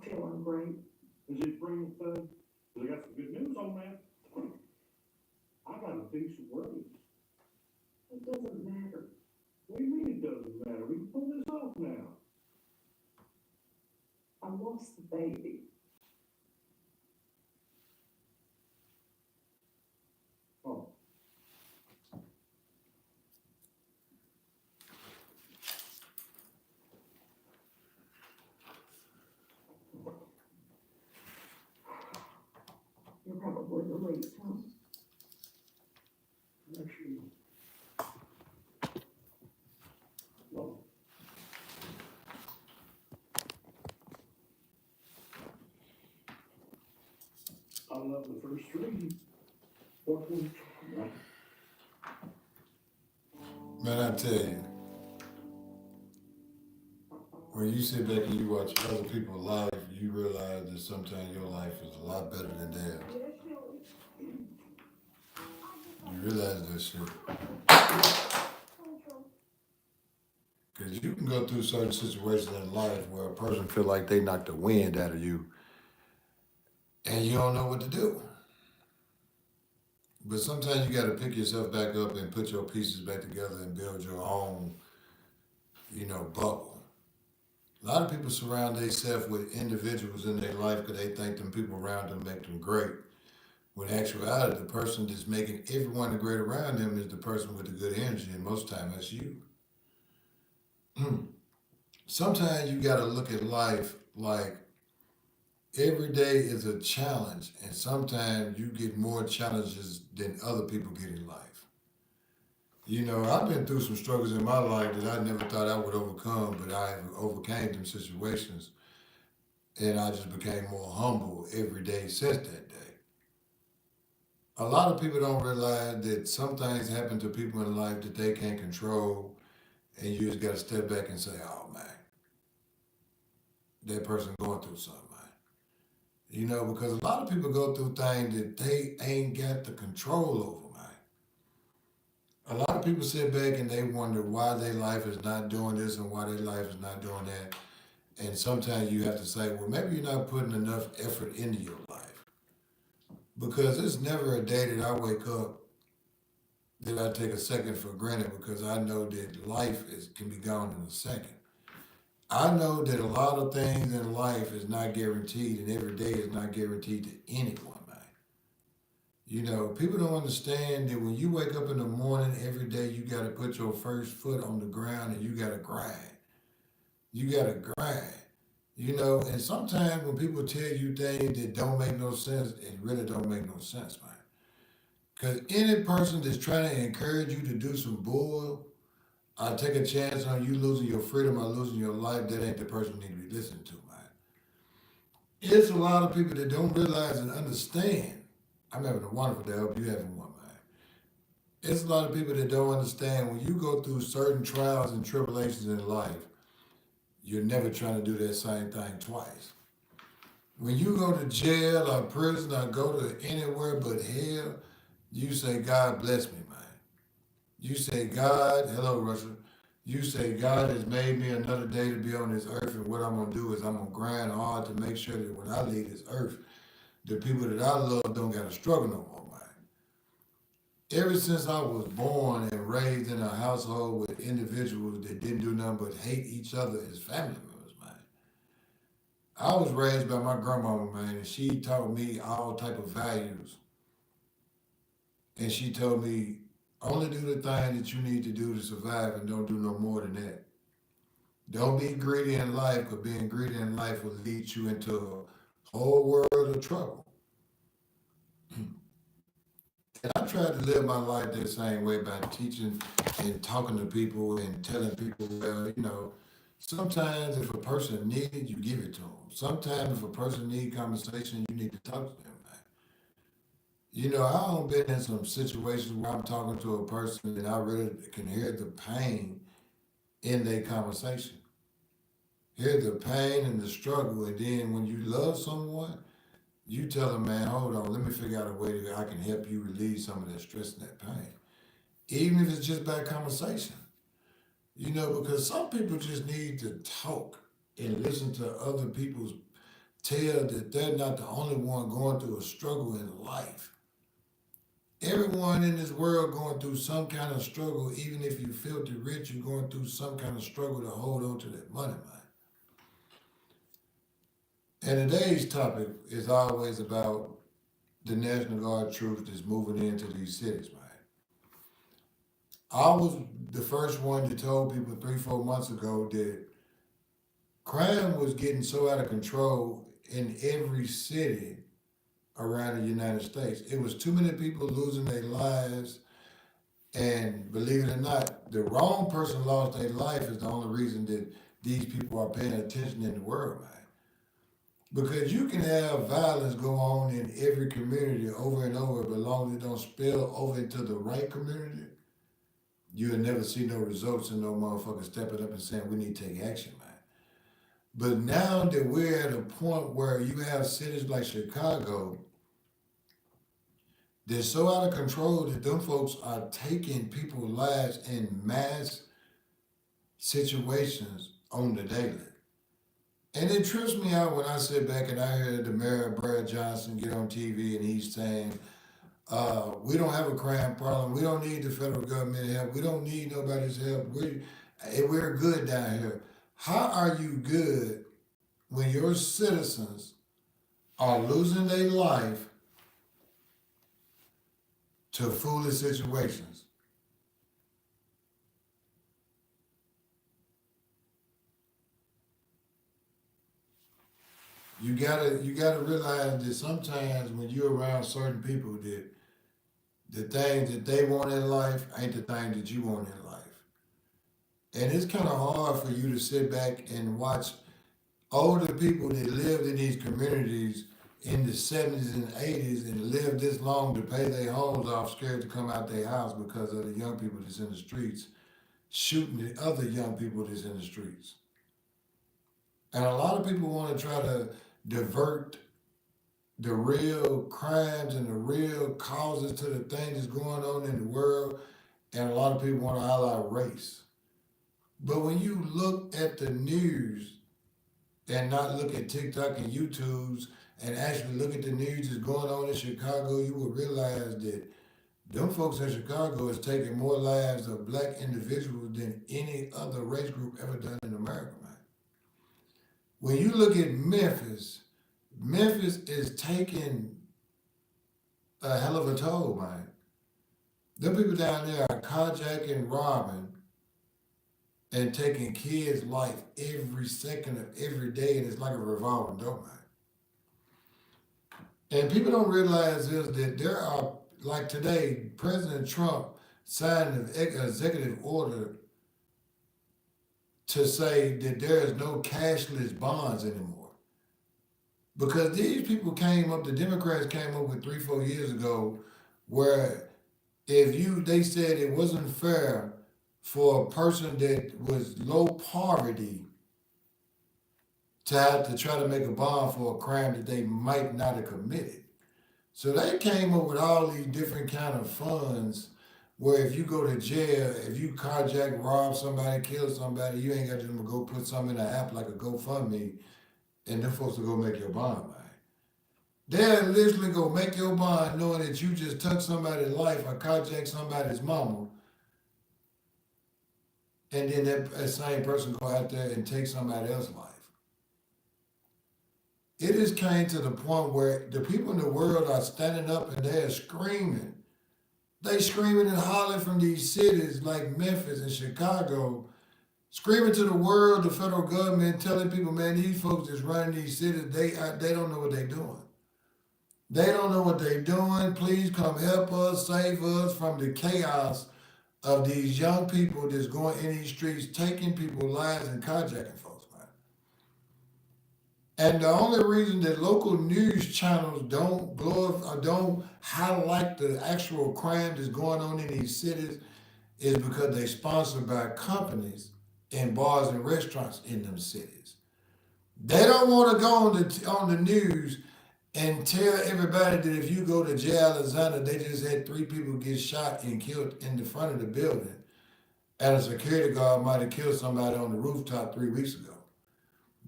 feeling great. Is it spring thing? They got some good news on that. I got a decent raise. It doesn't matter. What do you mean it doesn't matter? We can pull this off now. I lost the baby. Oh. You're probably relieved, huh? Actually. Well. I love the first three. What was, Man, I tell you, when you sit back and you watch other people's life, you realize that sometimes your life is a lot better than theirs. You realize that shit. Because you can go through certain situations in life where a person feel like they knocked the wind out of you and you don't know what to do. But sometimes you got to pick yourself back up and put your pieces back together and build your own, bubble. A lot of people surround themselves with individuals in their life because they think them people around them make them great. When in actuality, the person that's making everyone great around them is the person with the good energy, and most of the time that's you. Sometimes you got to look at life like every day is a challenge, and sometimes you get more challenges than other people get in life. I've been through some struggles in my life that I never thought I would overcome, but I overcame them situations, and I just became more humble every day since that day. A lot of people don't realize that some things happen to people in life that they can't control, and you just got to step back and say, "Oh man, that person going through something." Because a lot of people go through things that they ain't got the control over, man. A lot of people sit back and they wonder why their life is not doing this and why their life is not doing that. And sometimes you have to say, well, maybe you're not putting enough effort into your life. Because it's never a day that I wake up that I take a second for granted because I know that can be gone in a second. I know that a lot of things in life is not guaranteed and every day is not guaranteed to anyone, man. People don't understand that when you wake up in the morning, every day you got to put your first foot on the ground and you got to grind. You got to grind. And sometimes when people tell you things that don't make no sense, it really don't make no sense, man. Because any person that's trying to encourage you to do some bull, I take a chance on you losing your freedom or losing your life, that ain't the person you need to be listening to, man. It's a lot of people that don't realize and understand. I'm having a wonderful day. I hope you having one, man. It's a lot of people that don't understand when you go through certain trials and tribulations in life, you're never trying to do that same thing twice. When you go to jail or prison or go to anywhere but hell, you say, God bless me, man. You say, God, hello, Russia. You say, God has made me another day to be on this earth, and what I'm going to do is I'm going to grind hard to make sure that when I leave this earth, the people that I love don't got to struggle no more, man. Ever since I was born and raised in a household with individuals that didn't do nothing but hate each other as family members, man. I was raised by my grandmama, man, and she taught me all type of values. And she told me, only do the thing that you need to do to survive and don't do no more than that. Don't be greedy in life, because being greedy in life will lead you into a whole world of trouble. And I try to live my life the same way by teaching and talking to people and telling people, well, sometimes if a person needs it, you give it to them. Sometimes if a person needs conversation, you need to talk to them. I don't been in some situations where I'm talking to a person and I really can hear the pain in their conversation. Hear the pain and the struggle, and then when you love someone, you tell them, man, hold on, let me figure out a way that I can help you relieve some of that stress and that pain. Even if it's just by conversation. Because some people just need to talk and listen to other people's tell that they're not the only one going through a struggle in life. Everyone in this world going through some kind of struggle, even if you filthy rich, you're going through some kind of struggle to hold on to that money, man. And today's topic is always about the National Guard troops that's moving into these cities, man. I was the first one that told people 3, 4 months ago that crime was getting so out of control in every city around the United States. It was too many people losing their lives, and believe it or not, the wrong person lost their life is the only reason that these people are paying attention in the world, man. Because you can have violence go on in every community over and over, but as long as it don't spill over into the right community, you'll never see no results and no motherfucker stepping up and saying we need to take action, man. But now that we're at a point where you have cities like Chicago they're so out of control that them folks are taking people's lives in mass situations on the daily. And it trips me out when I sit back and I hear the mayor, Brad Johnson, get on TV and he's saying, we don't have a crime problem. We don't need the federal government help. We don't need nobody's help. We're good down here. How are you good when your citizens are losing their life to foolish situations? You gotta realize that sometimes when you're around certain people that the things that they want in life ain't the things that you want in life. And it's kind of hard for you to sit back and watch older people that lived in these communities in the 70s and 80s and lived this long to pay their homes off, scared to come out their house because of the young people that's in the streets, shooting the other young people that's in the streets. And a lot of people want to try to divert the real crimes and the real causes to the things that's going on in the world, and a lot of people want to highlight race. But when you look at the news and not look at TikTok and YouTube's and actually look at the news that's going on in Chicago, you will realize that them folks in Chicago is taking more lives of black individuals than any other race group ever done in America, man. When you look at Memphis, Memphis is taking a hell of a toll, man. Them people down there are carjacking, robbing, and taking kids' life every second of every day, and it's like a revolving door, man. And people don't realize is that there are, like today, President Trump signed an executive order to say that there is no cashless bonds anymore. Because these people came up, the Democrats came up with 3, 4 years ago, where they said it wasn't fair for a person that was low poverty to have to try to make a bond for a crime that they might not have committed. So they came up with all these different kind of funds where if you go to jail, if you carjack, rob somebody, kill somebody, you ain't got to go put something in an app like a GoFundMe and them folks will go make your bond, man. They'll literally go make your bond knowing that you just took somebody's life or carjacked somebody's mama, and then that same person go out there and take somebody else's life. It has came to the point where the people in the world are standing up and they're screaming. They screaming and hollering from these cities like Memphis and Chicago, screaming to the world, the federal government, telling people, man, these folks that's running these cities, they don't know what they're doing. They don't know what they're doing. Please come help us, save us from the chaos of these young people that's going in these streets, taking people's lives and carjacking folks, man. And the only reason that local news channels don't blow up or don't highlight the actual crime that's going on in these cities is because they're sponsored by companies and bars and restaurants in them cities. They don't want to go on the news and tell everybody that if you go to J. Alexander, they just had 3 people get shot and killed in the front of the building, and a security guard might have killed somebody on the rooftop 3 weeks ago.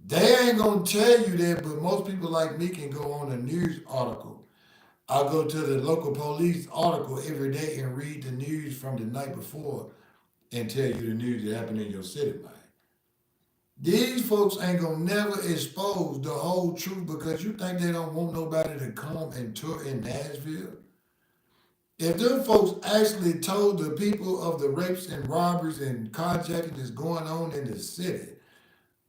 They ain't gonna tell you that, but most people like me can go on a news article. I go to the local police article every day and read the news from the night before and tell you the news that happened in your city, man. These folks ain't gonna never expose the whole truth because you think they don't want nobody to come and tour in Nashville. If them folks actually told the people of the rapes and robberies and carjacking that's going on in the city,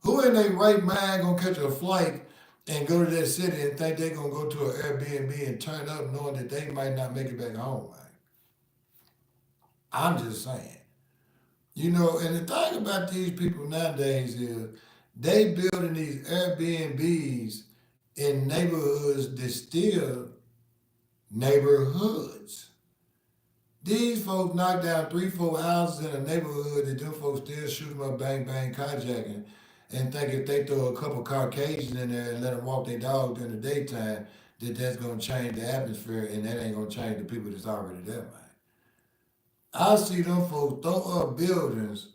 who in their right mind gonna catch a flight and go to that city and think they gonna go to an Airbnb and turn up knowing that they might not make it back home, man? I'm just saying. You know, and the thing about these people nowadays is they building these Airbnbs in neighborhoods that still neighborhoods. These folks knock down 3, 4 houses in a neighborhood that them folks still shoot them up, bang, bang, carjacking, and think if they throw a couple Caucasians in there and let them walk their dog during the daytime, that that's gonna change the atmosphere and that ain't gonna change the people that's already there, man. I see them folks throw up buildings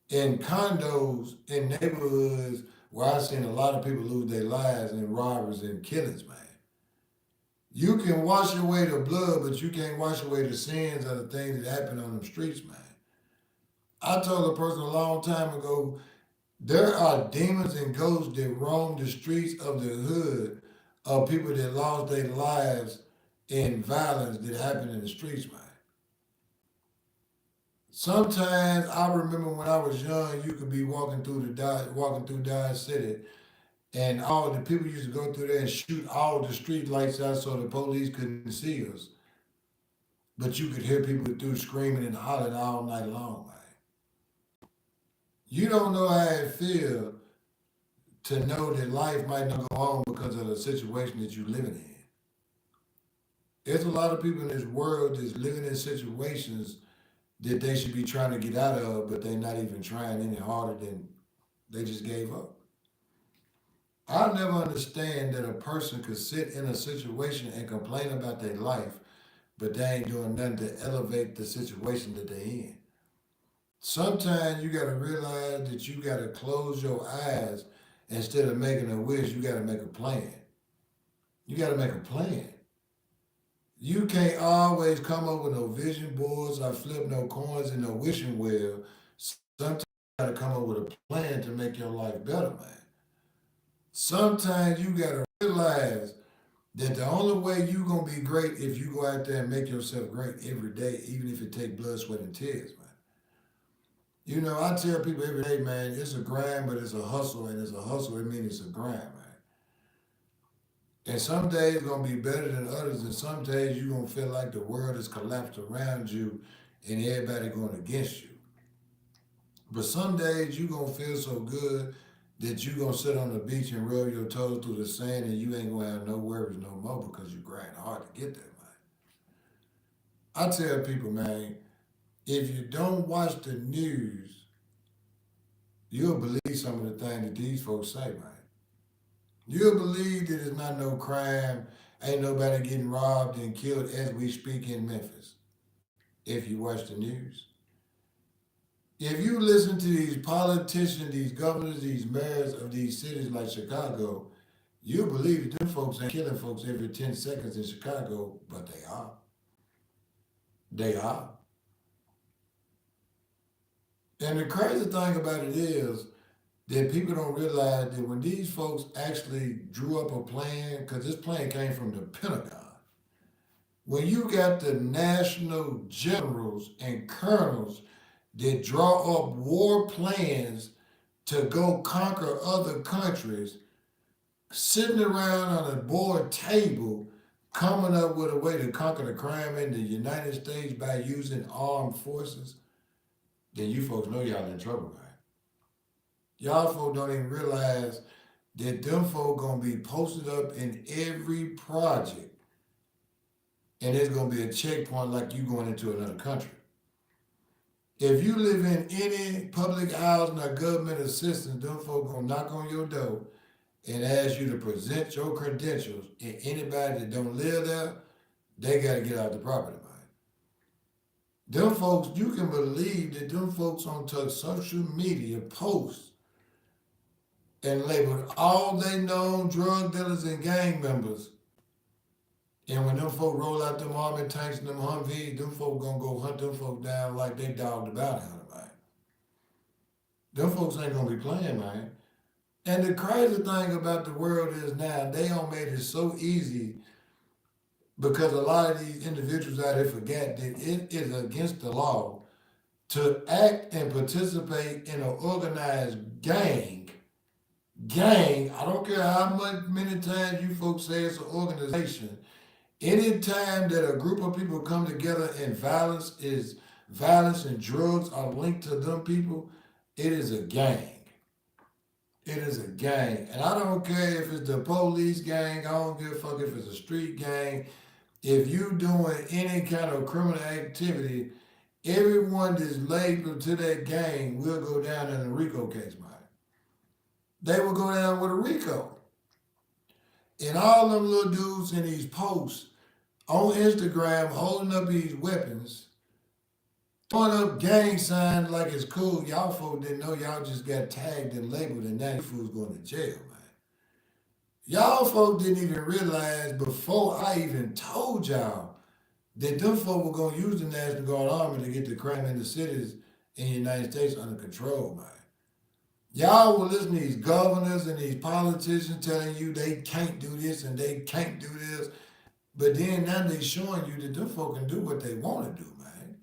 in condos in neighborhoods where I've seen a lot of people lose their lives in robberies and killings, man. You can wash away the blood, but you can't wash away the sins of the things that happen on them streets, man. I told a person a long time ago, there are demons and ghosts that roam the streets of the hood of people that lost their lives in violence that happened in the streets, man. Sometimes I remember when I was young, you could be walking through Dodge City, and all the people used to go through there and shoot all the street lights out so the police couldn't see us. But you could hear people through screaming and hollering all night long, man. You don't know how it feels to know that life might not go on because of the situation that you're living in. There's a lot of people in this world that's living in situations that they should be trying to get out of, but they're not even trying any harder than they just gave up. I'll never understand that a person could sit in a situation and complain about their life, but they ain't doing nothing to elevate the situation that they're in. Sometimes you gotta realize that you gotta close your eyes instead of making a wish, you gotta make a plan. You gotta make a plan. You can't always come up with no vision boards or flip no coins in no wishing well. Sometimes you gotta come up with a plan to make your life better, man. Sometimes you gotta realize that the only way you gonna be great if you go out there and make yourself great every day, even if it take blood, sweat, and tears, man. You know, I tell people every day, man, it's a grind, but it's a hustle, and it's a hustle, it means it's a grind, man. And some days gonna be better than others, and some days you gonna feel like the world has collapsed around you and everybody going against you. But some days you gonna feel so good that you gonna sit on the beach and rub your toes through the sand and you ain't gonna have no worries no more because you grind hard to get there, man. I tell people, man, if you don't watch the news, you'll believe some of the things that these folks say, man. You'll believe that there's not no crime, ain't nobody getting robbed and killed as we speak in Memphis. If you watch the news. If you listen to these politicians, these governors, these mayors of these cities like Chicago, you believe that them folks ain't killing folks every 10 seconds in Chicago, but they are. They are. And the crazy thing about it is that people don't realize that when these folks actually drew up a plan, because this plan came from the Pentagon, when you got the national generals and colonels that draw up war plans to go conquer other countries, sitting around on a board table, coming up with a way to conquer the crime in the United States by using armed forces, then you folks know y'all in trouble, man. Y'all folks don't even realize that them folk gonna be posted up in every project, and there's gonna be a checkpoint like you going into another country. If you live in any public housing or government assistance, them folk gonna knock on your door and ask you to present your credentials. And anybody that don't live there, they gotta get out the property, man. Them folks, you can believe that them folks on social media post and labeled all they known drug dealers and gang members. And when them folk roll out them army tanks and them Humvees, them folk gonna go hunt them folk down like they dogged the bounty hunter, man. Them folks ain't gonna be playing, man. And the crazy thing about the world is now they don't made it so easy because a lot of these individuals out here forget that it is against the law to act and participate in an organized gang. I don't care how many times you folks say it's an organization. Anytime that a group of people come together and violence and drugs are linked to them people, it is a gang. It is a gang. And I don't care if it's the police gang, I don't give a fuck if it's a street gang. If you doing any kind of criminal activity, everyone that's labeled to that gang will go down in a RICO case, man. They will go down with a RICO. And all them little dudes in these posts on Instagram holding up these weapons, throwing up gang signs like it's cool. Y'all folks didn't know y'all just got tagged and labeled and now you fools going to jail, man. Y'all folks didn't even realize before I even told y'all that them folk were going to use the National Guard Army to get the crime in the cities in the United States under control, man. Y'all will listen to these governors and these politicians telling you they can't do this and they can't do this. But then now they showing you that them folk can do what they want to do, man.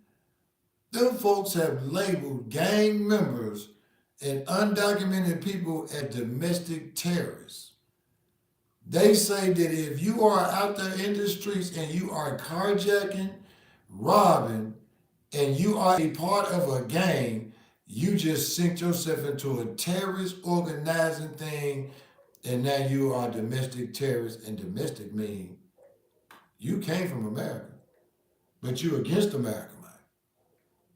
Them folks have labeled gang members and undocumented people as domestic terrorists. They say that if you are out there in the streets and you are carjacking, robbing, and you are a part of a gang, you just sink yourself into a terrorist organizing thing, and now you are a domestic terrorist, and domestic means you came from America, but you against America, man.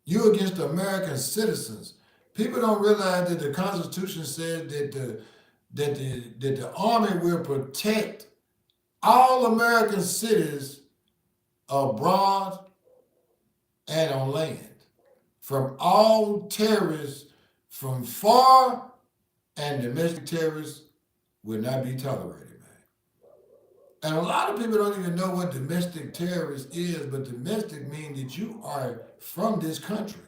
You against American citizens. People don't realize that the Constitution says that the Army will protect all American cities abroad and on land from all terrorists from far, and domestic terrorists will not be tolerated, man. And a lot of people don't even know what domestic terrorist is, but domestic means that you are from this country.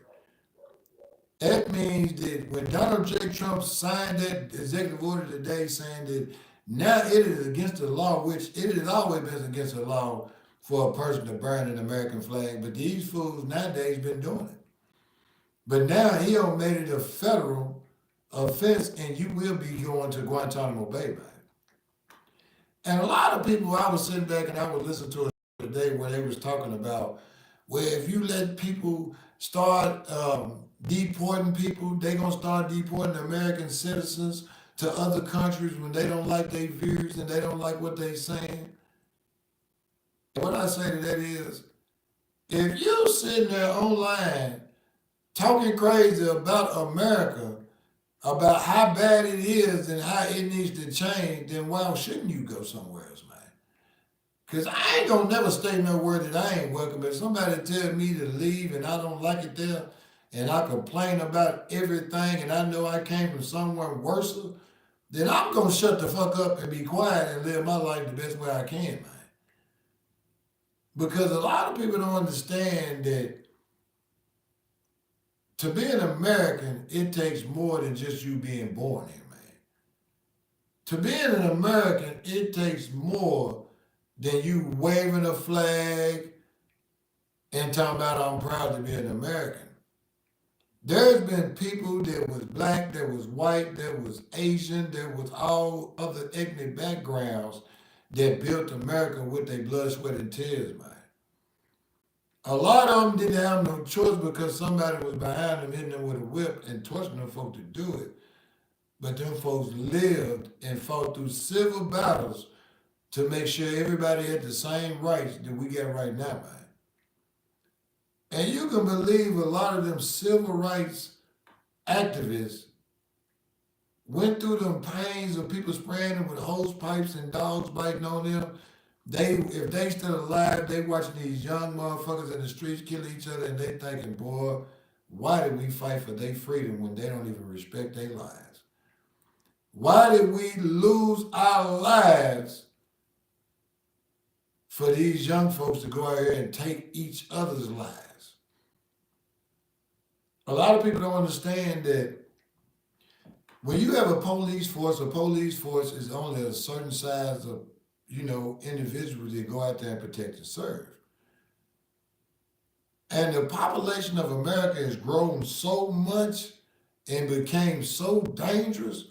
That means that when Donald J. Trump signed that executive order today saying that now it is against the law, which it has always been against the law for a person to burn an American flag, but these fools nowadays been doing it. But now he done made it a federal offense and you will be going to Guantanamo Bay, man. And a lot of people, I was sitting back and I was listening to it today where they was talking about where if you let people start deporting people, they gonna start deporting American citizens to other countries when they don't like their views and they don't like what they saying. What I say to that is, if you sitting there online talking crazy about America, about how bad it is and how it needs to change, then why shouldn't you go somewhere else, man? Because I ain't gonna never stay nowhere that I ain't welcome. If somebody tell me to leave and I don't like it there, and I complain about everything and I know I came from somewhere worse, then I'm gonna shut the fuck up and be quiet and live my life the best way I can, man. Because a lot of people don't understand that to be an American, it takes more than just you being born here, man. To be an American, it takes more than you waving a flag and talking about I'm proud to be an American. There's been people that was black, that was white, that was Asian, that was all other ethnic backgrounds that built America with their blood, sweat, and tears, man. A lot of them didn't have no choice because somebody was behind them, hitting them with a whip and torturing them folks to do it. But them folks lived and fought through civil battles to make sure everybody had the same rights that we got right now, man. And you can believe a lot of them civil rights activists went through them pains of people spraying them with hose pipes and dogs biting on them. If they still alive, they watching these young motherfuckers in the streets kill each other and they thinking, boy, why did we fight for their freedom when they don't even respect their lives? Why did we lose our lives for these young folks to go out here and take each other's lives? A lot of people don't understand that when you have a police force is only a certain size of, individuals that go out there and protect and serve. And the population of America has grown so much and became so dangerous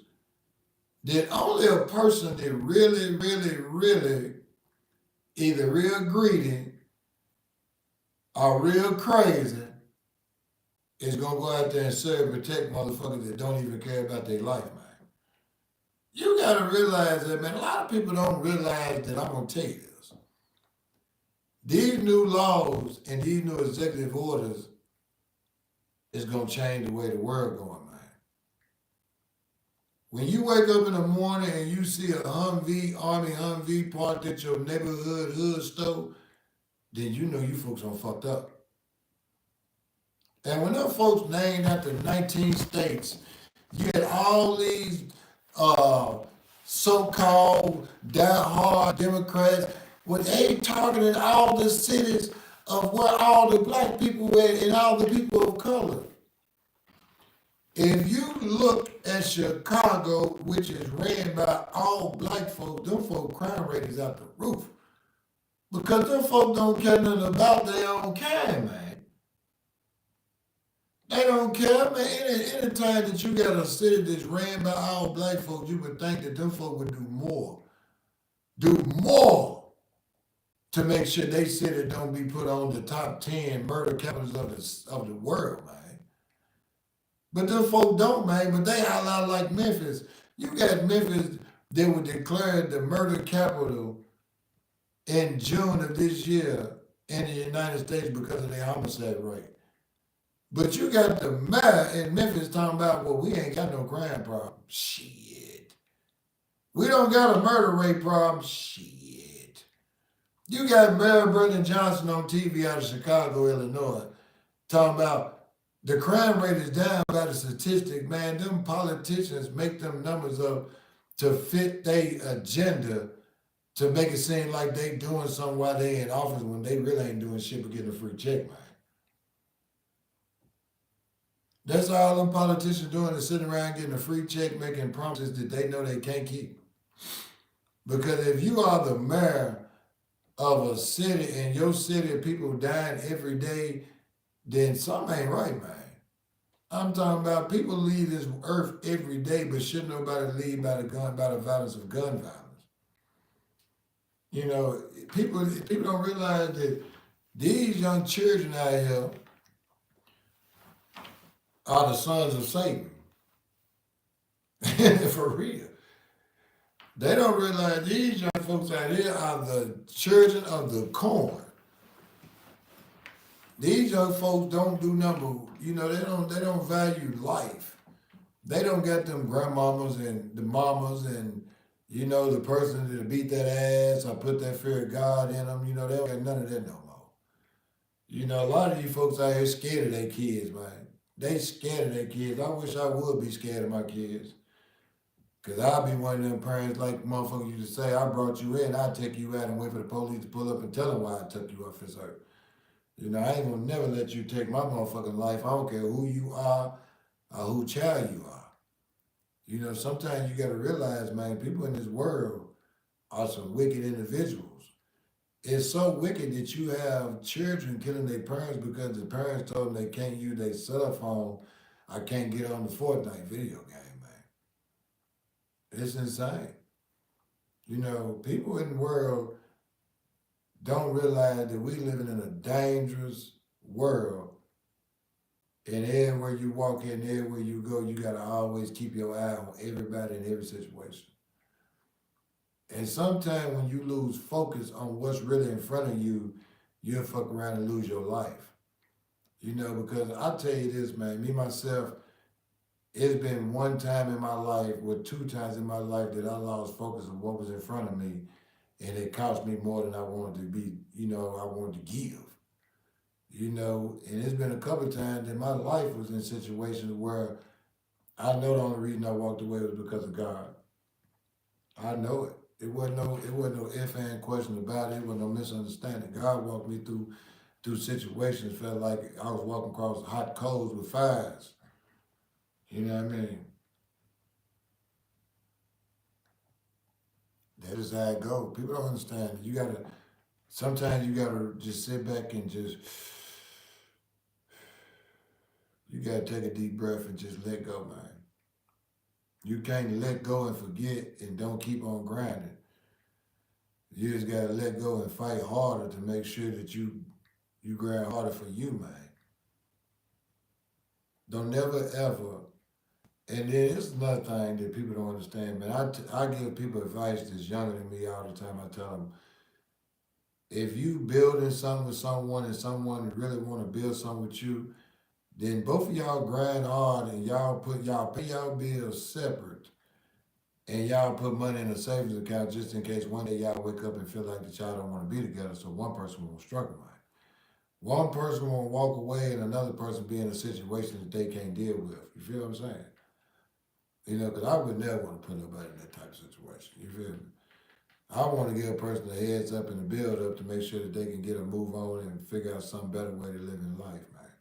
that only a person that really, really, really either real greedy or real crazy is gonna go out there and serve and protect motherfuckers that don't even care about their life, man. You gotta realize that, man. A lot of people don't realize that. I'm gonna tell you this. These new laws and these new executive orders is gonna change the way the world going, man. When you wake up in the morning and you see a Army Humvee parked at your neighborhood hood store, then you know you folks done fucked up. And when them folks named after 19 states, you had all these so-called die-hard Democrats, when they targeted all the cities of where all the black people were and all the people of color. If you look at Chicago, which is ran by all black folks, them folk crime rate is out the roof. Because them folk don't care nothing about their own kind, man. They don't care, man. Any time that you got a city that's ran by all black folks, you would think that them folk would do more to make sure they city don't be put on the top 10 murder capitals of the world, man. But them folk don't, man. But they highlight like Memphis. You got Memphis that was declared the murder capital in June of this year in the United States because of their homicide rate. But you got the mayor in Memphis talking about, well, we ain't got no crime problem. Shit. We don't got a murder rate problem. Shit. You got Mayor Brendan Johnson on TV out of Chicago, Illinois, talking about the crime rate is down by the statistic, man. Them politicians make them numbers up to fit their agenda to make it seem like they doing something while they in office when they really ain't doing shit but getting a free check, man. That's all them politicians doing is sitting around getting a free check, making promises that they know they can't keep. Because if you are the mayor of a city and your city people dying every day, then something ain't right, man. I'm talking about people leave this earth every day, but shouldn't nobody leave by the violence of gun violence. You know, people don't realize that these young children out here are the sons of Satan. For real. They don't realize these young folks out here are the children of the corn. These young folks don't do nothing, they don't value life. They don't got them grandmamas and the mamas and, the person that beat that ass or put that fear of God in them, they don't got none of that no more. A lot of these folks out here scared of their kids, man. They scared of their kids. I wish I would be scared of my kids. Because I'll be one of them parents like motherfuckers used to say, I brought you in, I'll take you out and wait for the police to pull up and tell them why I took you off this earth. I ain't gonna never let you take my motherfucking life. I don't care who you are or who child you are. Sometimes you gotta realize, man, people in this world are some wicked individuals. It's so wicked that you have children killing their parents because the parents told them they can't use their cell phone. I can't get on the Fortnite video game, man. It's insane. People in the world don't realize that we living in a dangerous world. And everywhere you walk in, everywhere you go, you gotta always keep your eye on everybody in every situation. And sometimes when you lose focus on what's really in front of you, you'll fuck around and lose your life. Because I'll tell you this, man, me, myself, it's been one time in my life, or two times in my life that I lost focus on what was in front of me, and it cost me more than I wanted to be, I wanted to give. And it's been a couple of times that my life was in situations where I know the only reason I walked away was because of God. I know it. It wasn't no if and question about it. It wasn't no misunderstanding. God walked me through situations. Felt like I was walking across hot coals with fires. You know what I mean? That is how it go. People don't understand. You gotta sometimes you gotta just sit back and just you gotta take a deep breath and just let go, man. You can't let go and forget and don't keep on grinding. You just gotta let go and fight harder to make sure that you grind harder for you, man. Don't never ever. And then it's another thing that people don't understand, man. I give people advice that's younger than me all the time. I tell them, if you building something with someone and someone really want to build something with you, then both of y'all grind hard and y'all pay y'all bills separate and y'all put money in a savings account just in case one day y'all wake up and feel like that y'all don't want to be together, so one person won't struggle, man. One person won't walk away and another person be in a situation that they can't deal with. You feel what I'm saying? You know, because I would never want to put nobody in that type of situation. You feel me? I want to give a person a heads up and a build up to make sure that they can get a move on and figure out some better way to live in life, man.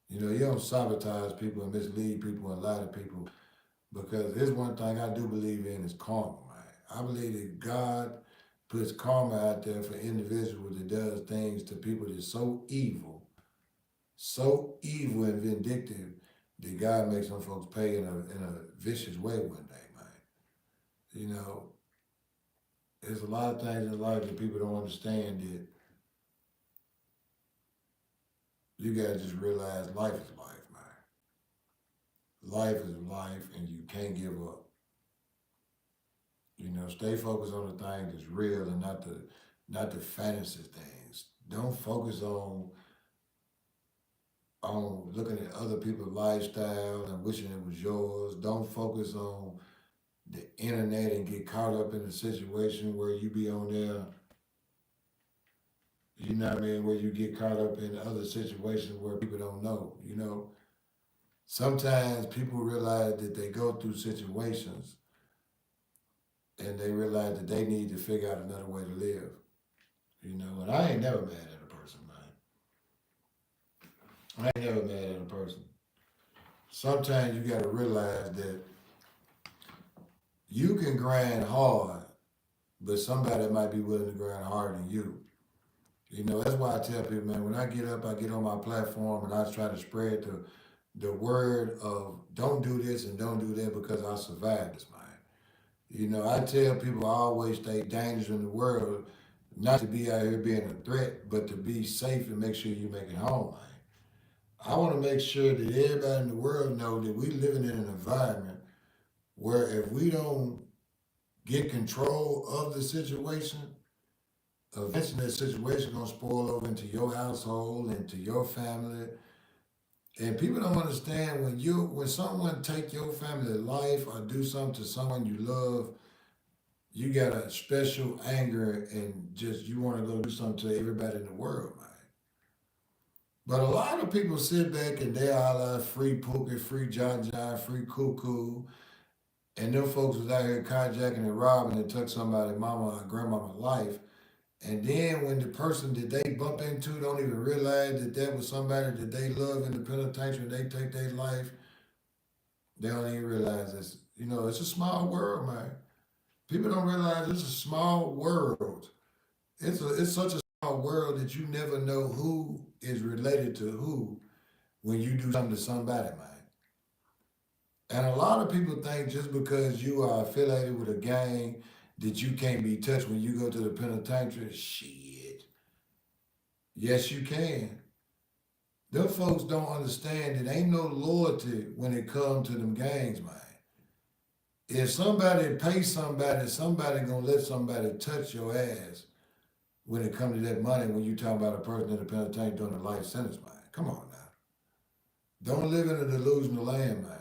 You know, you don't sabotage people and mislead people and lie to people because there's one thing I do believe in is karma, man. I believe that God puts karma out there for individuals that does things to people that's so evil and vindictive that God makes some folks pay in a vicious way one day, man. You know, there's a lot of things in life that people don't understand that you gotta just realize life is life, man. Life is life and you can't give up. You know, stay focused on the things that's real and not the fantasy things. Don't focus on looking at other people's lifestyle and wishing it was yours. Don't focus on the internet and get caught up in a situation where you be on there, you know what I mean, where you get caught up in other situations where people don't know, you know. Sometimes people realize that they go through situations and they realize that they need to figure out another way to live, you know. And I ain't never mad at a person, man. I ain't never mad at a person. Sometimes you gotta realize that you can grind hard, but somebody might be willing to grind harder than you. You know, that's why I tell people, man, when I get up, I get on my platform and I try to spread the word of don't do this and don't do that because I survived this, man. You know, I tell people I always stay dangerous in the world, not to be out here being a threat, but to be safe and make sure you make it home, man. I want to make sure that everybody in the world know that we living in an environment where if we don't get control of the situation, eventually that situation gonna spoil over into your household, into your family. And people don't understand when someone take your family life or do something to someone you love, you got a special anger and just you want to go do something to everybody in the world, man. But a lot of people sit back and they all like free Pookie, free John John, free Cuckoo, and them folks was out here carjacking and robbing and took somebody mama or grandmama life. And then when the person that they bump into don't even realize that that was somebody that they love in the penitentiary, they take their life, they don't even realize this. You know, it's a small world, man. People don't realize it's a small world. It's such a small world that you never know who is related to who when you do something to somebody, man. And a lot of people think just because you are affiliated with a gang that you can't be touched when you go to the penitentiary. Shit. Yes, you can. Them folks don't understand that ain't no loyalty when it comes to them gangs, man. If somebody pays somebody, somebody gonna let somebody touch your ass when it comes to that money when you talking about a person in the penitentiary doing a life sentence, man. Come on now. Don't live in a delusional land, man.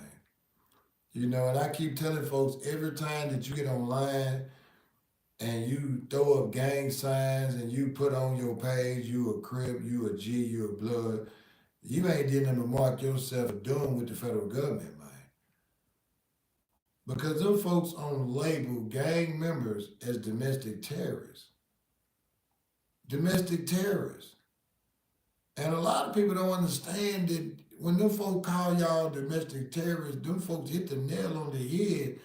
You know, and I keep telling folks every time that you get online and you throw up gang signs and you put on your page, you a Crip, you a G, you a Blood, you ain't did nothing to mark yourself doing with the federal government, man. because them folks on label gang members as domestic terrorists. Domestic terrorists. And a lot of people don't understand that when them folks call y'all domestic terrorists, them folks hit the nail on the head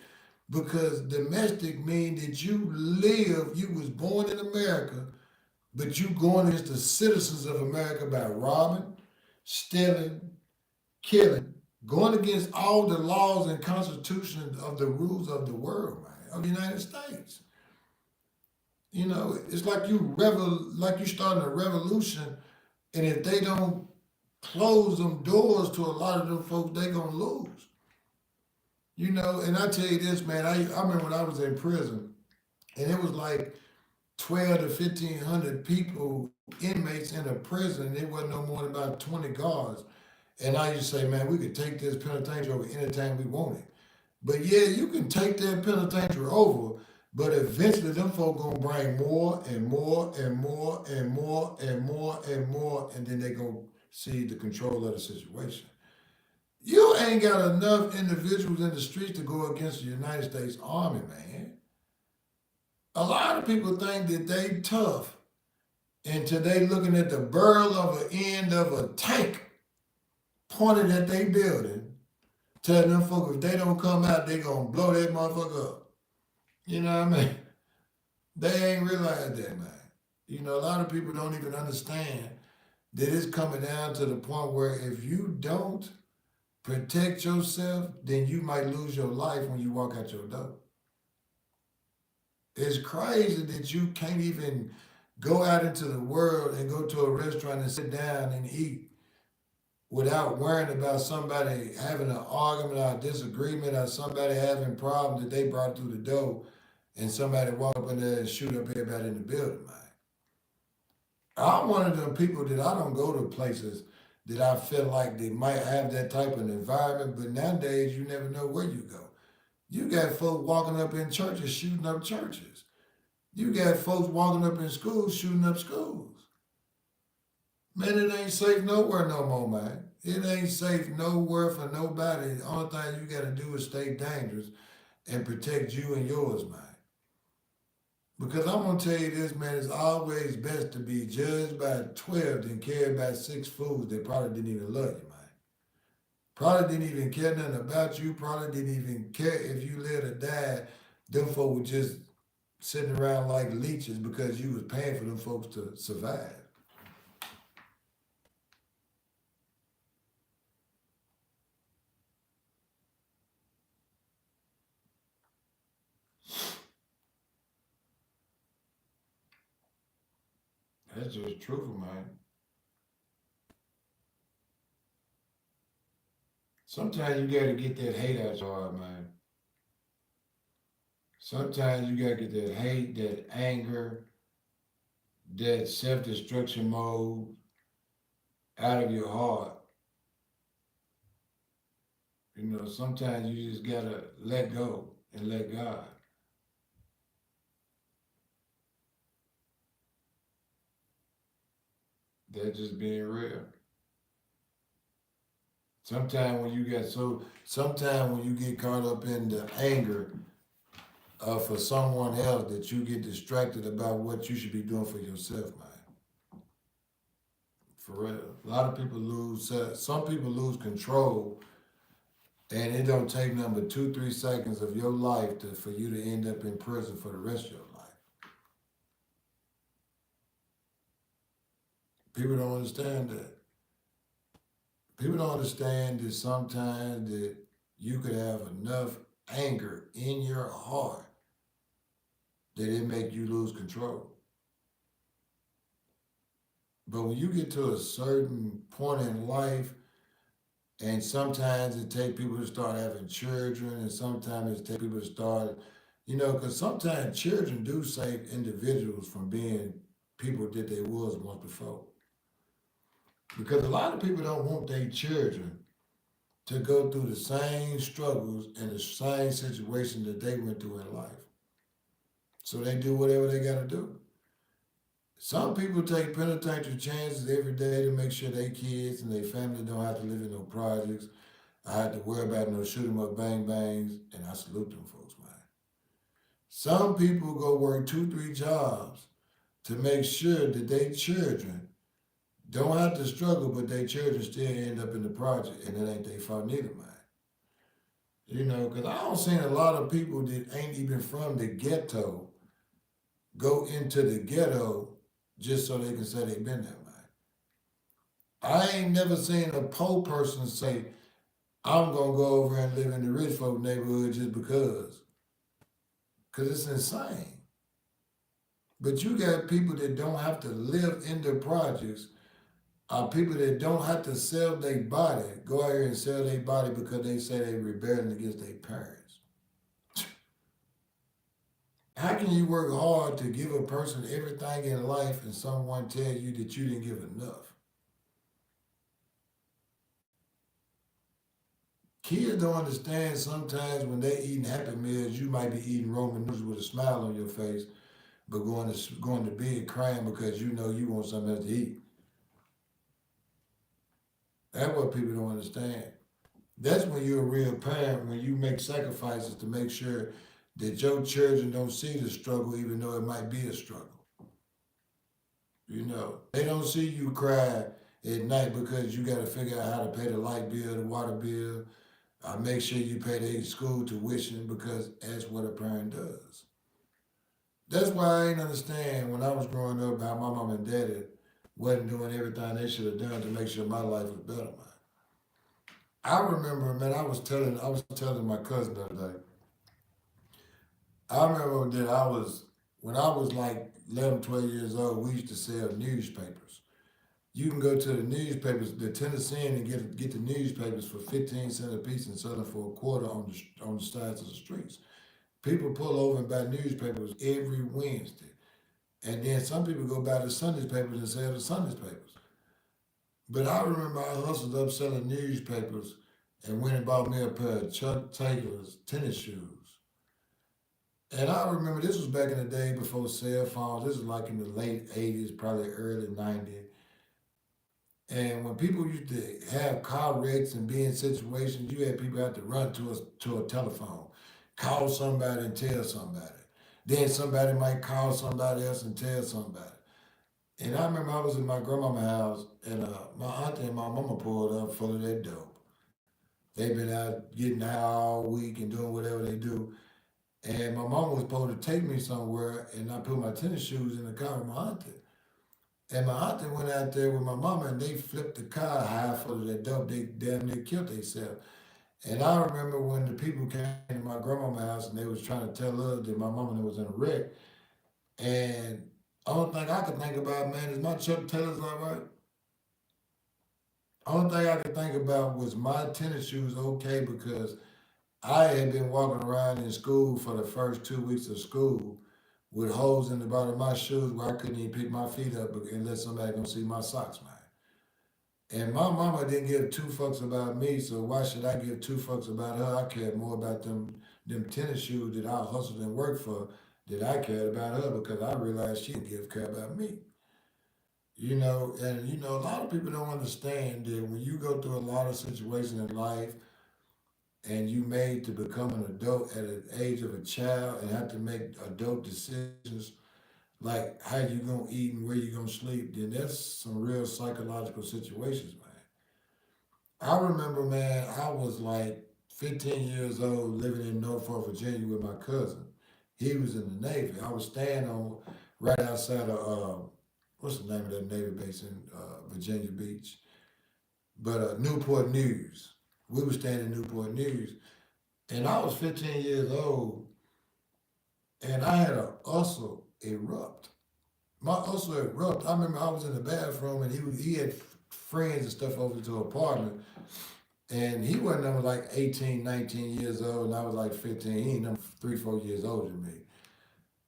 because domestic mean that you was born in America, but you going against the citizens of America by robbing, stealing, killing, going against all the laws and constitution of the rules of the world, man, of the United States. You know, it's like like you starting a revolution, and if they don't close them doors to a lot of them folks, they gonna lose. You know, and I tell you this, man, I remember when I was in prison, and it was like 12 to 1,500 people, inmates in a prison, and it wasn't no more than about 20 guards. And I used to say, man, we could take this penitentiary over anytime we wanted. But yeah, you can take that penitentiary over, but eventually them folk gonna bring more and more and more and more and more and more, and then they gonna see the control of the situation. You ain't got enough individuals in the streets to go against the United States Army, man. A lot of people think that they tough until they looking at the barrel of an end of a tank pointed at their building, telling them folks if they don't come out, they gonna blow that motherfucker up. You know what I mean? They ain't realized that, man. You know, a lot of people don't even understand that it's coming down to the point where if you don't protect yourself, then you might lose your life when you walk out your door. It's crazy that you can't even go out into the world and go to a restaurant and sit down and eat without worrying about somebody having an argument or a disagreement or somebody having problems that they brought through the door and somebody walk up in there and shoot up everybody in the building, man. I'm one of them people that I don't go to places that I feel like they might have that type of environment, but nowadays you never know where you go. You got folks walking up in churches, shooting up churches. You got folks walking up in schools, shooting up schools. Man, it ain't safe nowhere no more, man. It ain't safe nowhere for nobody. The only thing you gotta do is stay dangerous and protect you and yours, man. Because I'm gonna tell you this, man, it's always best to be judged by 12 than cared by six fools that probably didn't even love you, man. Probably didn't even care nothing about you, probably didn't even care if you lived or died. Them folks were just sitting around like leeches because you was paying for them folks to survive. That's just truthful, man. Sometimes you gotta get that hate out your heart, man. Sometimes you gotta get that hate, that anger, that self-destruction mode out of your heart. You know, sometimes you just gotta let go and let God. That's just being real. Sometimes when you get caught up in the anger for someone else, that you get distracted about what you should be doing for yourself, man. For real. A lot of people some people lose control, and it don't take nothing but 2, 3 seconds of your life for you to end up in prison for the rest of your life. People don't understand that. People don't understand that sometimes that you could have enough anger in your heart that it make you lose control. But when you get to a certain point in life, and sometimes it take people to start having children, and sometimes it take people to start, because sometimes children do save individuals from being people that they was once before. Because a lot of people don't want their children to go through the same struggles and the same situation that they went through in life. So they do whatever they got to do. Some people take penitentiary chances every day to make sure their kids and their family don't have to live in no projects. I had to worry about no shoot 'em up bang bangs, and I salute them folks, man. Some people go work 2, 3 jobs to make sure that their children don't have to struggle, but their children still end up in the project, and it ain't their fault neither, man. You know, because I don't seen a lot of people that ain't even from the ghetto go into the ghetto just so they can say they been there, man. I ain't never seen a poor person say, I'm gonna go over and live in the rich folk neighborhood just because. Cause it's insane. But you got people that don't have to live in the projects, people that don't have to sell their body, go out here and sell their body because they say they rebelling against their parents. How can you work hard to give a person everything in life and someone tell you that you didn't give enough? Kids don't understand sometimes when they eating Happy Meals, you might be eating Roman noodles with a smile on your face, but going to bed crying because you know you want something else to eat. That's what people don't understand. That's when you're a real parent, when you make sacrifices to make sure that your children don't see the struggle, even though it might be a struggle. You know, they don't see you cry at night because you got to figure out how to pay the light bill, the water bill. Make sure you pay their school tuition because that's what a parent does. That's why I ain't understand when I was growing up how my mom and daddy wasn't doing everything they should have done to make sure my life was better, man. I remember, man, I was telling my cousin the other day. I remember that when I was like 11, 12 years old, we used to sell newspapers. You can go to the newspapers, the Tennessean, and get the newspapers for 15 cents a piece and sell them for a quarter on the sides of the streets. People pull over and buy newspapers every Wednesday. And then some people go buy the Sunday papers and sell the Sunday papers. But I remember I hustled up selling newspapers and went and bought me a pair of Chuck Taylor's tennis shoes. And I remember this was back in the day before cell phones. This was like in the late 80s, probably early 90s. And when people used to have car wrecks and be in situations, you had people have to run to a telephone, call somebody and tell somebody. Then somebody might call somebody else and tell somebody. And I remember I was in my grandmama's house, and my auntie and my mama pulled up full of that dope. They've been out getting high all week and doing whatever they do. And my mom was supposed to take me somewhere, and I put my tennis shoes in the car with my auntie. And my auntie went out there with my mama, and they flipped the car high full of that dope. They damn near killed themselves. And I remember when the people came to my grandmama's house, and they was trying to tell her that my mama was in a wreck. And only thing I could think about, man, is my Chuck Taylor's all right. Only thing I could think about was my tennis shoes okay because I had been walking around in school for the first 2 weeks of school with holes in the bottom of my shoes where I couldn't even pick my feet up unless somebody gonna see my socks, man. And my mama didn't give 2 fucks about me, so why should I give 2 fucks about her? I cared more about them tennis shoes that I hustled and worked for that I cared about her because I realized she didn't give a care about me. You know, and a lot of people don't understand that when you go through a lot of situations in life and you made to become an adult at an age of a child and have to make adult decisions like how you gonna eat and where you gonna sleep, then that's some real psychological situations, man. I remember, man, I was like 15 years old living in Norfolk, Virginia with my cousin. He was in the Navy. I was staying on right outside of what's the name of that Navy base in Virginia Beach? But Newport News. We were staying in Newport News. And I was 15 years old and I had a ulcer erupt. My ulcer erupt. I remember I was in the bathroom and he had friends and stuff over to an apartment. And he wasn't number like 18, 19 years old, and I was like 15. He ain't number 3, 4 years older than me.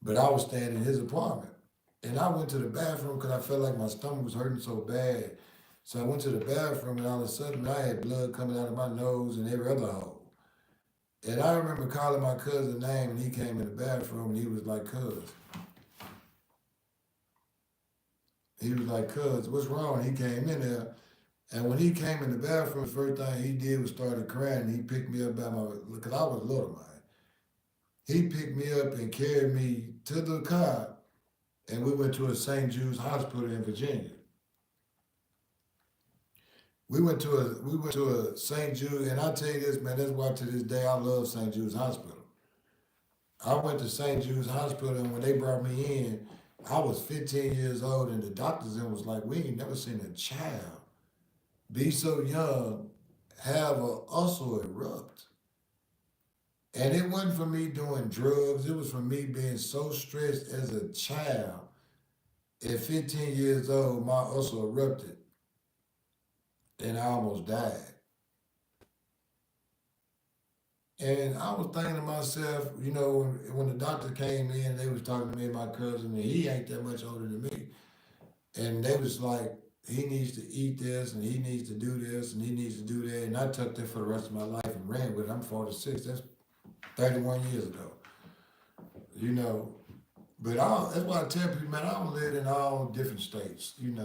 But I was staying in his apartment. And I went to the bathroom because I felt like my stomach was hurting so bad. So I went to the bathroom and all of a sudden I had blood coming out of my nose and every other hole. And I remember calling my cousin's name and he came in the bathroom and he was like, cuz. He was like, cuz, what's wrong? He came in there And when he came in the bathroom, the first thing he did was started crying. And he picked me up by my, because I was little, man. He picked me up and carried me to the car, and we went to a St. Jude's hospital in Virginia. We went to a St. Jude, and I tell you this, man. That's why to this day I love St. Jude's Hospital. I went to St. Jude's Hospital, and when they brought me in, I was 15 years old, and the doctors in was like, "We ain't never seen a child be so young, have a ulcer erupt." And it wasn't for me doing drugs. It was for me being so stressed as a child. At 15 years old, my ulcer erupted, and I almost died. And I was thinking to myself, when the doctor came in, they was talking to me and my cousin, and he ain't that much older than me. And they was like, he needs to eat this, and he needs to do this, and he needs to do that. And I took that for the rest of my life and ran with it. I'm 46. That's 31 years ago. You know, but that's why I tell people, man, I don't live in all different states. When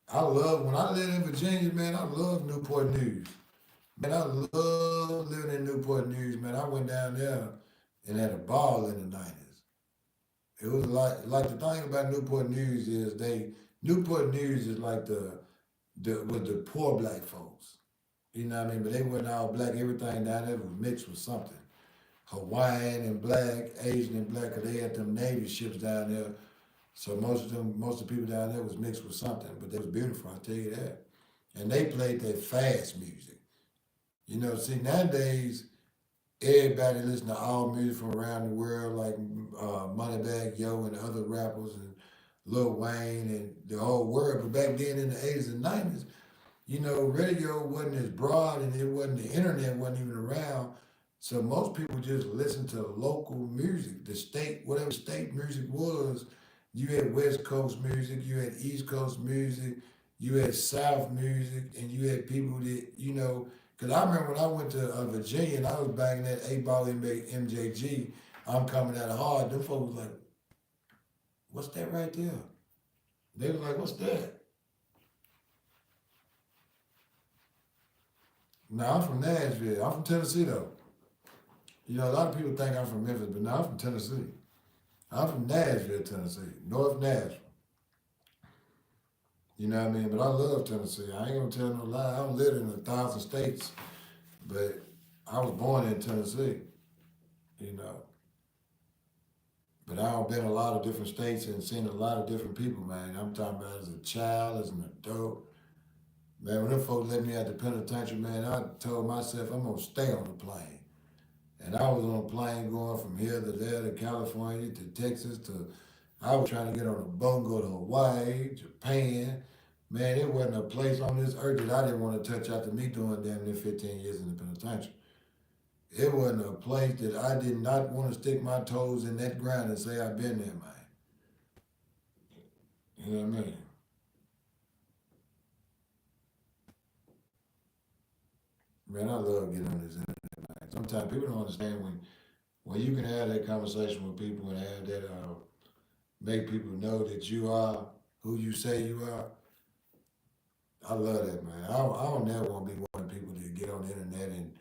I lived in Virginia, man, I love Newport News. Man, I love living in Newport News, man. I went down there and had a ball in the 90s. It was like the thing about Newport News is Newport News is like the poor black folks. You know what I mean? But they weren't all black. Everything down there was mixed with something. Hawaiian and black, Asian and black, 'cause they had them Navy ships down there. So most of the people down there was mixed with something, but they was beautiful, I'll tell you that. And they played that fast music. See, nowadays, everybody listen to all music from around the world, like Moneybagg Yo and other rappers and Lil Wayne and the whole world. But back then in the 80s and 90s, radio wasn't as broad and the internet wasn't even around. So most people just listened to local music, the state, whatever state music was. You had West Coast music, you had East Coast music, you had South music, and you had people that. Because I remember when I went to Virginia and I was banging that 8 ball MJG, I'm coming out hard. Them folks was like, "What's that right there?" They was like, "What's that?" Now I'm from Nashville. I'm from Tennessee though. A lot of people think I'm from Memphis, but no, I'm from Tennessee. I'm from Nashville, Tennessee, North Nashville. You know what I mean? But I love Tennessee. I ain't gonna tell no lie. I don't live in 1,000 states, but I was born in Tennessee. You know, but I've been a lot of different states and seen a lot of different people, man. I'm talking about as a child, as an adult. Man, when them folks let me out the penitentiary, man, I told myself I'm gonna stay on the plane. And I was on a plane going from here to there to California to Texas to I was trying to get on a boat and go to Hawaii, Japan. Man, there wasn't a place on this earth that I didn't want to touch after me doing damn near 15 years in the penitentiary. It wasn't a place that I did not want to stick my toes in that ground and say I've been there, man. You know what I mean? Man, I love getting on this internet, man. Sometimes people don't understand when you can have that conversation with people and have that make people know that you are who you say you are. I love that, man. I don't never want to be one of the people that get on the internet and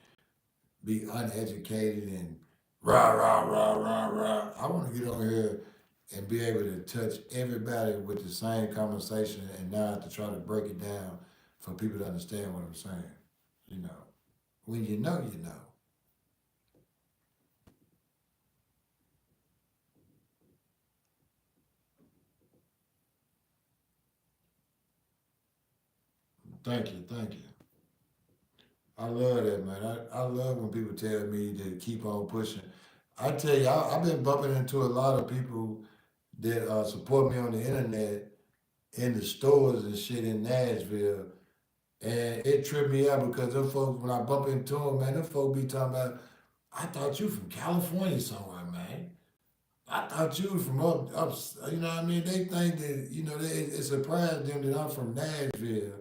be uneducated and rah rah rah rah rah. I want to get on here and be able to touch everybody with the same conversation and not to try to break it down for people to understand what I'm saying. You know, when you know, you know. Thank you, thank you. I love that, man. I love when people tell me to keep on pushing. I tell you, I've been bumping into a lot of people that support me on the internet in the stores and shit in Nashville. And it tripped me out because them folks, when I bump into them, man, them folks be talking about, I thought you from California somewhere, man. I thought you was from up, you know what I mean? They think that, it surprised them that I'm from Nashville.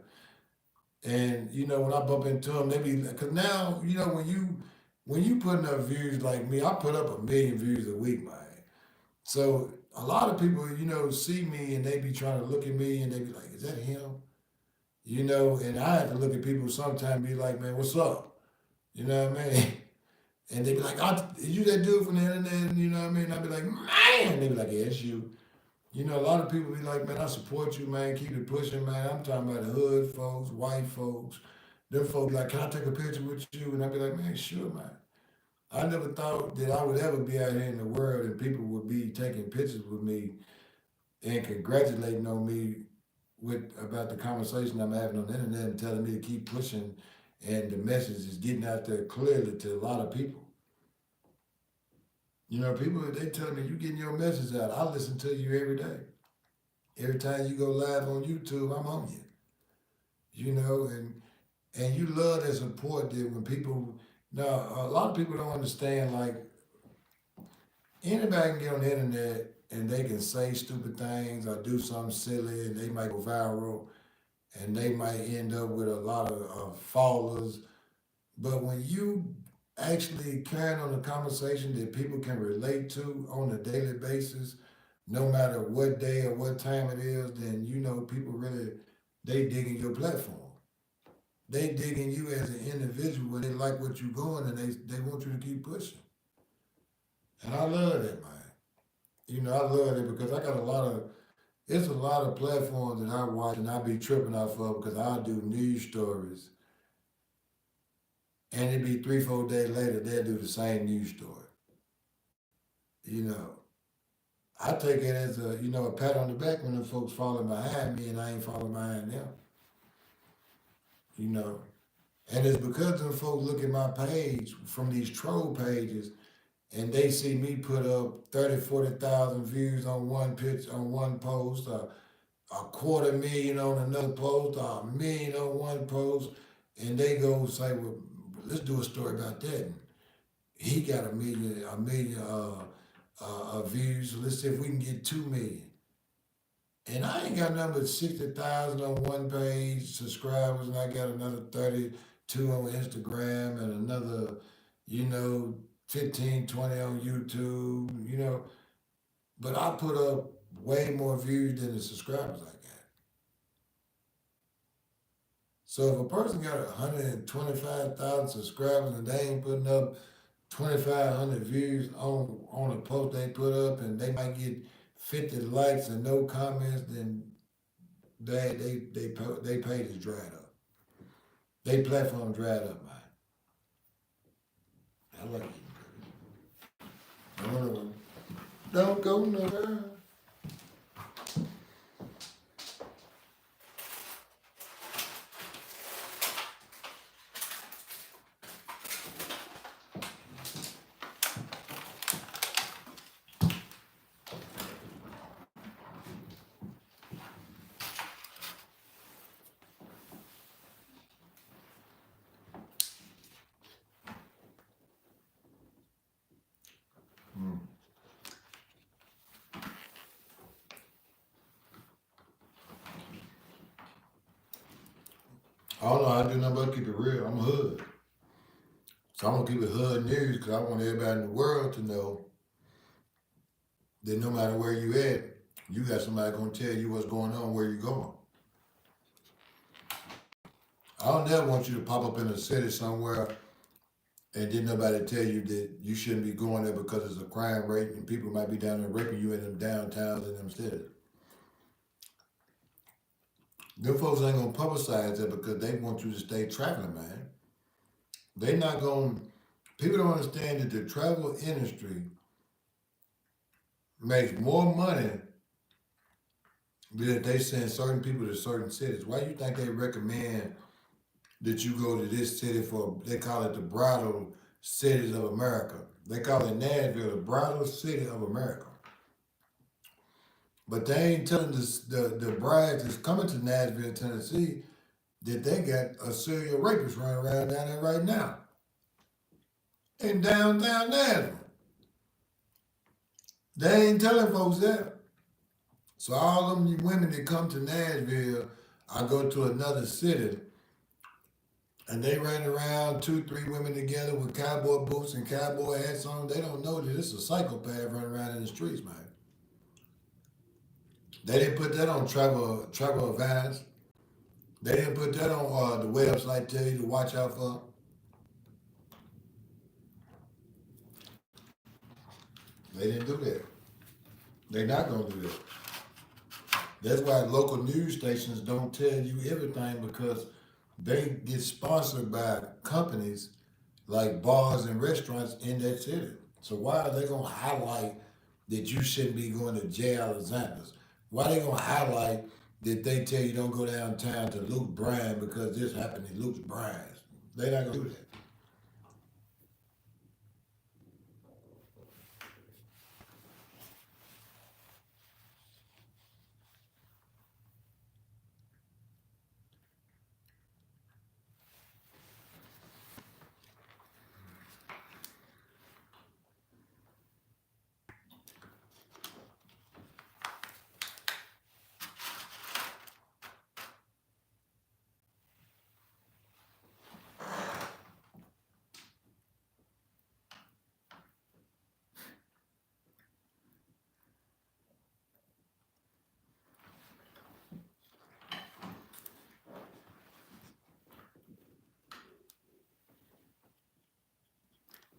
And, when I bump into them, they be, because now, when you putting up views like me, I put up 1 million views a week, man. So a lot of people, see me and they be trying to look at me and they be like, is that him? You know, and I have to look at people sometimes and be like, man, what's up? You know what I mean? And they be like, oh, is you that dude from the internet? You know what I mean? I'd be like, man. They be like, yeah, it's you. You know, a lot of people be like, man, I support you, man. Keep it pushing, man. I'm talking about the hood folks, white folks. Them folks be like, can I take a picture with you? And I'd be like, man, sure, man. I never thought that I would ever be out here in the world and people would be taking pictures with me and congratulating on me with about the conversation I'm having on the internet and telling me to keep pushing and the message is getting out there clearly to a lot of people. You know, people they tell me you getting your message out. I listen to you every day. Every time you go live on YouTube, I'm on you. You know, and you love that support that when people now a lot of people don't understand like anybody can get on the internet and they can say stupid things or do something silly and they might go viral and they might end up with a lot of followers. But when you actually carrying on a conversation that people can relate to on a daily basis, no matter what day or what time it is, then you know people really they digging your platform. They digging you as an individual and they like what you're going and they want you to keep pushing. And I love that, man. You know, I love it because I got a lot of it's a lot of platforms that I watch and I be tripping off of because I do news stories and it be 3, 4 days later they'll do the same news story. You know, I take it as a a pat on the back when the folks falling behind me and I ain't falling behind them. You know, and it's because them folks look at my page from these troll pages and they see me put up 30, 40,000 views on one pitch on one post, a 250,000 on another post, or 1 million on one post, and they go say, well, let's do a story about that. And he got a million views. So let's see if we can get 2 million. And I ain't got nothing but 60,000 on one page subscribers, and I got another 32 on Instagram, and another, you know, 15, 20 on YouTube. But I put up way more views than the subscribers I got. So if a person got 125,000 subscribers and they ain't putting up 2,500 views on a post they put up, and they might get 50 likes and no comments, then they page is dried up. They platform dried up, man. I like it. Don't go nowhere. Mm. I don't know how to do nothing but keep it real. I'm a hood. So I'm gonna keep it hood news because I want everybody in the world to know that no matter where you at, you got somebody gonna tell you what's going on, where you going. I don't never want you to pop up in a city somewhere and didn't nobody tell you that you shouldn't be going there because it's a crime rate and people might be down there raping you in them downtowns and them cities. Them folks ain't gonna publicize that because they want you to stay traveling, man. They not gonna. People don't understand that the travel industry makes more money than if they send certain people to certain cities. Why you think they recommend that you go to this city for? They call it the bridal cities of America. They call it Nashville the bridal city of America. But they ain't telling the brides that's coming to Nashville, Tennessee, that they got a serial rapist running around down there right now in downtown Nashville. They ain't telling folks that. So all them women that come to Nashville, I go to another city, and they ran around 2, 3 women together with cowboy boots and cowboy hats on. They don't know that it's a psychopath running around in the streets, man. They didn't put that on travel advice. They didn't put that on the website. Tell you to watch out for. They didn't do that. They're not gonna do that. That's why local news stations don't tell you everything because they get sponsored by companies like bars and restaurants in that city. So why are they gonna highlight that you shouldn't be going to J. Alexander's? Why are they gonna highlight that they tell you don't go downtown to Luke Bryan because this happened at Luke Bryan's? They're not gonna do that.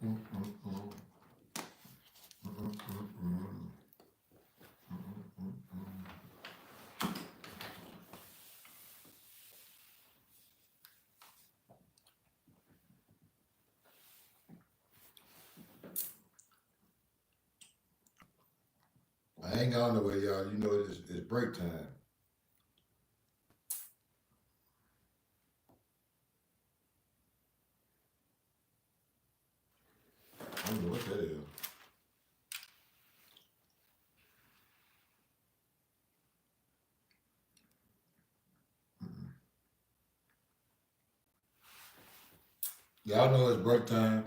Mm-mm-mm. Mm-mm-mm. I ain't gone nowhere, y'all. You know it's break time. I don't know what that is. Y'all know it's break time.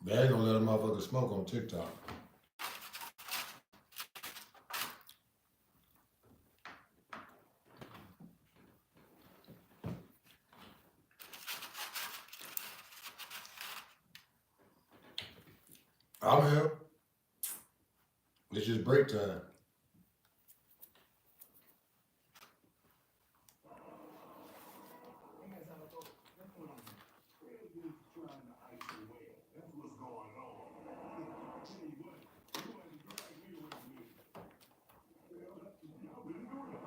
They ain't gonna let a motherfucker smoke on TikTok. I'm here. It's just break time. Trying to ice the well. That's what's going on. I tell you what, you want to drag me away from me. Well, y'all been doing it.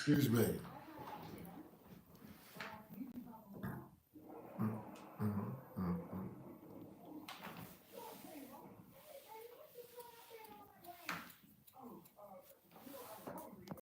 Excuse me.